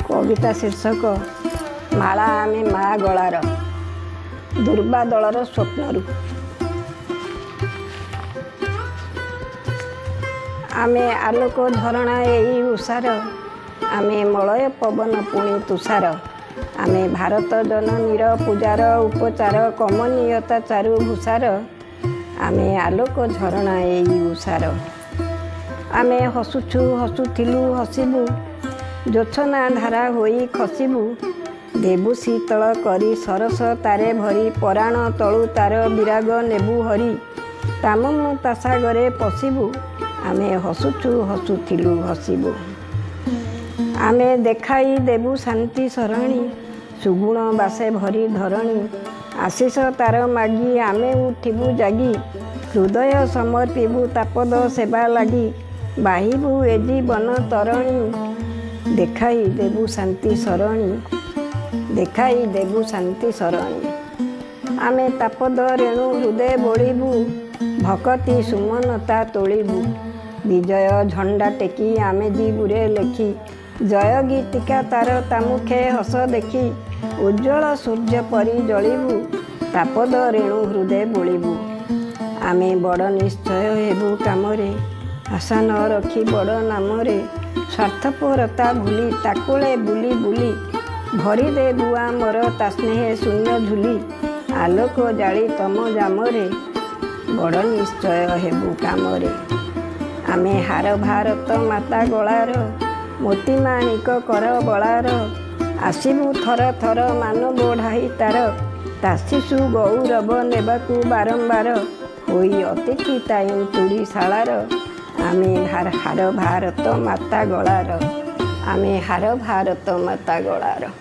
कविता शीर्षक माला आमे मा गलार दुर्बादलर स्वप्नरू। आमे आलोक झरणा एई उषार, आमे मलय पवन पुणी तुषार, आमे भारत जननीर पूजार उपचार कमनीयता चारु भूषार, आमे आलोक झरणा एई उषार। आमे हसुछु हसुथिलु हसिबु, जोछना धारा होई खसिबु, देबु शीतल करी सरस तारे भरी, पराण तळु तार विराग नेबु हरि, ताममु तासागरे पशिबु, आमे हसुछु हसुथिलु हसिबु। आमे देखाई देबु शांति सरणी, सुगुण बासे भरी धरणी, आशीष तार मागी आमे उठिबु जागी, हृदय समर्पिबु तापद सेवा लागी, बाहिबु ए जीवन तरणी, देखाई देबु शांति सरणी, देखाई देबु शांति सरणी। आमे तापद रेणु हृदय बोलिबु, भक्ति सुमनता तोलिबु, विजय झंडा टेकी आमे जीबुरे लेखी, जय गीतिका तार तामुखे हस देखी, उज्ज्वल सूर्य परी जलिबु, तापद रेणु हृदय बोलिबु। आमे बड़ निश्चय हेबु कामरे, आशा न रखी बड़ नामरे, स्वार्थपरता भूली ताकुले बुली बुली, भरी देबु आमर ता स्नेह शून्य झुली, आलोक जाली तम जामरे, बड़ निश्चय हेबु कामरे। आमे हार भारत माता गलार, मोती माणिक कर बलार, आसिबु थर थर मान बोढ़ाई तार, ता शिशु गौरव नेबाकु बारंबार, होई अतिथि ताई तुड़ी शालार, आमे हार भारत माता गलार, आमे हार भारत माता गलार।